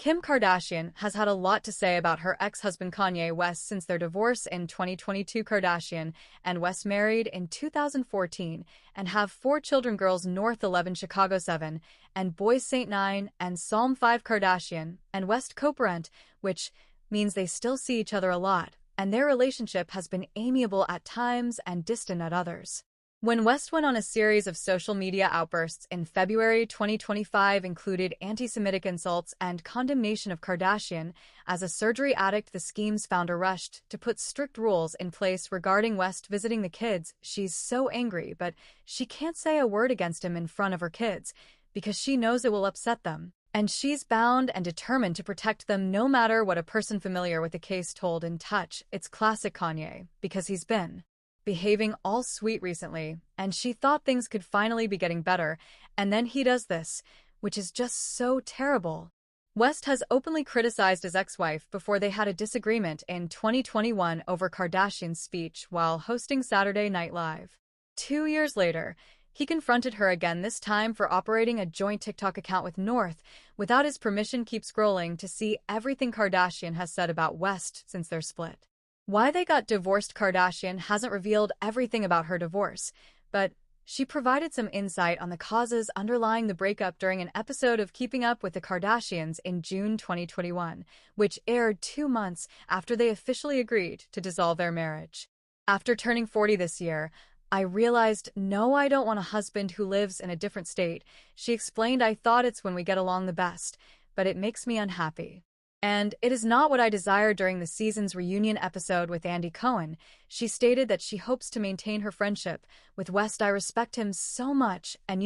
Kim Kardashian has had a lot to say about her ex-husband Kanye West since their divorce in 2022. Kardashian and West married in 2014 and have four children: girls North 11, Chicago 7, and boys Saint 9 and Psalm 5. Kardashian and West co-parent, which means they still see each other a lot, and their relationship has been amiable at times and distant at others. When West went on a series of social media outbursts in February 2025 included anti-Semitic insults and condemnation of Kardashian as a surgery addict, the Schemes founder rushed to put strict rules in place regarding West visiting the kids. She's so angry, but she can't say a word against him in front of her kids because she knows it will upset them. And she's bound and determined to protect them no matter what a person familiar with the case told In Touch. It's classic Kanye, because he's been behaving all sweet recently, and she thought things could finally be getting better, and then he does this, which is just so terrible. West has openly criticized his ex-wife before they had a disagreement in 2021 over Kardashian's speech while hosting Saturday Night Live. 2 years later, he confronted her again, this time for operating a joint TikTok account with North without his permission. Keep scrolling to see everything Kardashian has said about West since their split. Why they got divorced. Kardashian hasn't revealed everything about her divorce, but she provided some insight on the causes underlying the breakup during an episode of Keeping Up with the Kardashians in June 2021, which aired 2 months after they officially agreed to dissolve their marriage. After turning 40 this year, I realized, no, I don't want a husband who lives in a different state. She explained, I thought it's when we get along the best, but it makes me unhappy. And it is not what I desire. During the season's reunion episode with Andy Cohen, she stated that she hopes to maintain her friendship with West. I respect him so much, and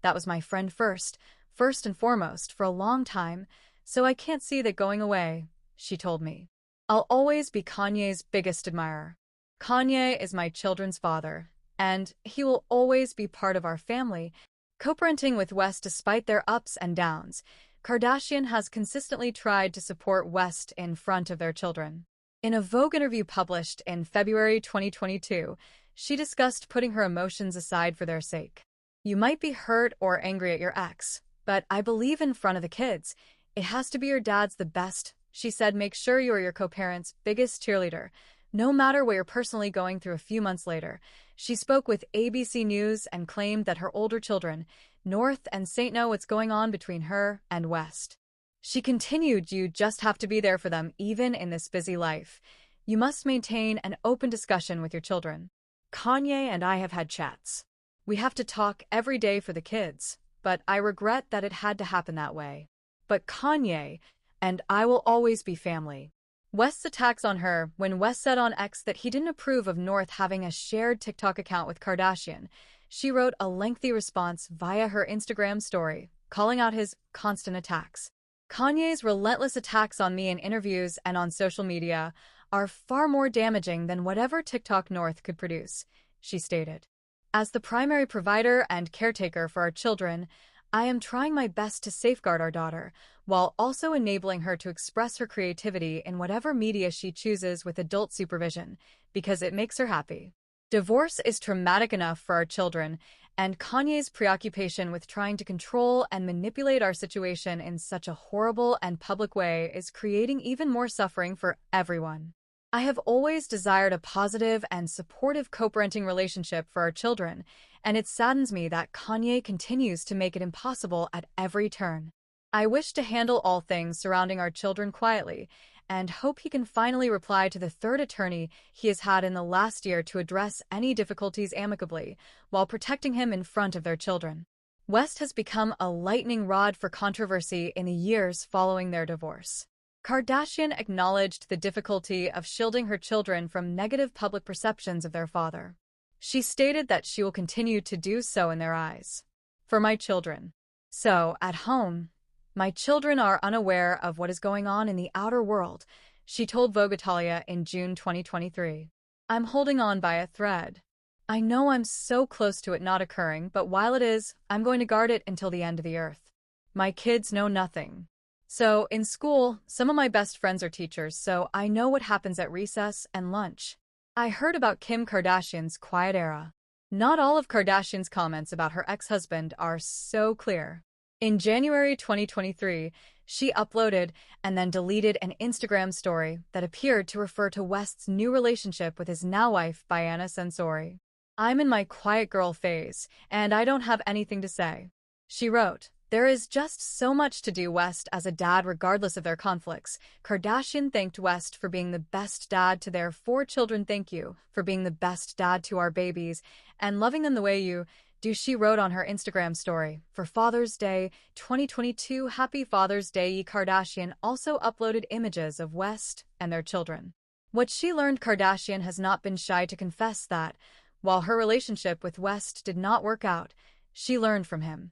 that was my friend first and foremost for a long time, so I can't see that going away, she told me. I'll always be Kanye's biggest admirer. Kanye is my children's father, and he will always be part of our family. Co-parenting with West despite their ups and downs, Kardashian has consistently tried to support West in front of their children. In a Vogue interview published in February 2022, she discussed putting her emotions aside for their sake. You might be hurt or angry at your ex, but I believe in front of the kids, it has to be your dad's the best, she said. Make sure you are your co-parent's biggest cheerleader, no matter what you're personally going through. A few months later, she spoke with ABC News and claimed that her older children, North and Saint, know what's going on between her and West. She continued, you just have to be there for them even in this busy life. You must maintain an open discussion with your children. Kanye and I have had chats. We have to talk every day for the kids, but I regret that it had to happen that way. But Kanye and I will always be family. West's attacks on her when West said on X that he didn't approve of North having a shared TikTok account with Kardashian. She wrote a lengthy response via her Instagram story, calling out his constant attacks. Kanye's relentless attacks on me in interviews and on social media are far more damaging than whatever TikTok North could produce, she stated. As the primary provider and caretaker for our children, I am trying my best to safeguard our daughter, while also enabling her to express her creativity in whatever media she chooses with adult supervision, because it makes her happy. Divorce is traumatic enough for our children, and Kanye's preoccupation with trying to control and manipulate our situation in such a horrible and public way is creating even more suffering for everyone. I have always desired a positive and supportive co-parenting relationship for our children, and it saddens me that Kanye continues to make it impossible at every turn. I wish to handle all things surrounding our children quietly, and hope he can finally reply to the third attorney he has had in the last year to address any difficulties amicably, while protecting him in front of their children. West has become a lightning rod for controversy in the years following their divorce. Kardashian acknowledged the difficulty of shielding her children from negative public perceptions of their father. She stated that she will continue to do so in their eyes. For my children. So, at home, my children are unaware of what is going on in the outer world, she told Vogue Italia in June 2023. I'm holding on by a thread. I know I'm so close to it not occurring, but while it is, I'm going to guard it until the end of the earth. My kids know nothing. So, in school, some of my best friends are teachers, so I know what happens at recess and lunch. I heard about Kim Kardashian's quiet era. Not all of Kardashian's comments about her ex-husband are so clear. In January 2023, She uploaded and then deleted an Instagram story that appeared to refer to West's new relationship with his now-wife, Bianna Sensori. "I'm in my quiet girl phase, and I don't have anything to say," she wrote. There is just so much to do West as a dad regardless of their conflicts. Kardashian thanked West for being the best dad to their 4 children. "Thank you for being the best dad to our babies and loving them the way you do," she wrote on her Instagram story. For Father's Day 2022, Happy Father's Day. Kardashian also uploaded images of West and their children. What she learned, Kardashian has not been shy to confess that, while her relationship with West did not work out, she learned from him.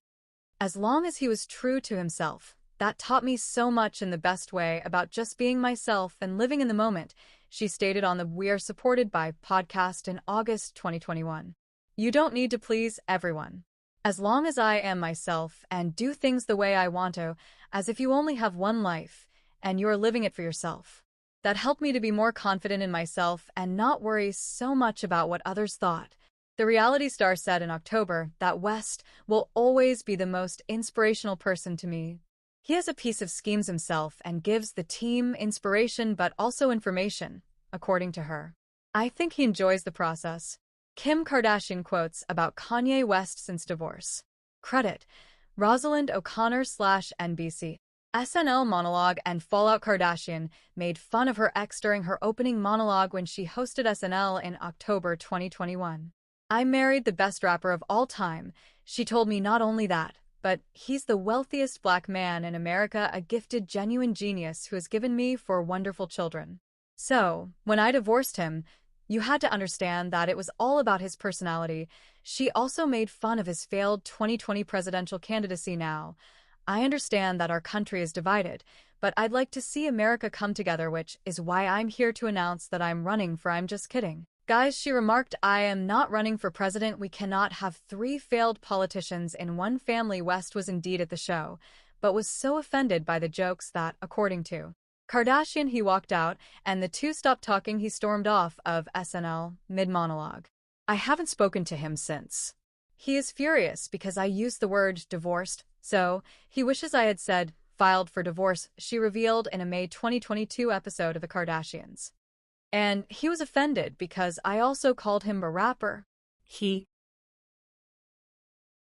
"As long as he was true to himself, that taught me so much in the best way about just being myself and living in the moment," she stated on the We Are Supported By podcast in August 2021. "You don't need to please everyone. As long as I am myself and do things the way I want to, as if you only have one life and you're living it for yourself. That helped me to be more confident in myself and not worry so much about what others thought." The reality star said in October that West will always be the most inspirational person to me. "He has a piece of schemes himself and gives the team inspiration but also information," according to her. "I think he enjoys the process." Kim Kardashian quotes about Kanye West since divorce. Credit: Rosalind O'Connor/NBC. SNL monologue and fallout. Kardashian made fun of her ex during her opening monologue when she hosted SNL in October 2021. "I married the best rapper of all time," she told me. "Not only that, but he's the wealthiest black man in America, a gifted, genuine genius who has given me 4 wonderful children. So, when I divorced him, you had to understand that it was all about his personality." She also made fun of his failed 2020 presidential candidacy. "Now, I understand that our country is divided, but I'd like to see America come together, which is why I'm here to announce that I'm running for I'm just kidding. Guys," she remarked, "I am not running for president. We cannot have 3 failed politicians in one family." West was indeed at the show, but was so offended by the jokes that, according to Kardashian, he walked out, and the two stopped talking. He stormed off of SNL mid-monologue. "I haven't spoken to him since. He is furious because I used the word divorced, so he wishes I had said filed for divorce," she revealed in a May 2022 episode of The Kardashians. "And he was offended because I also called him a rapper. He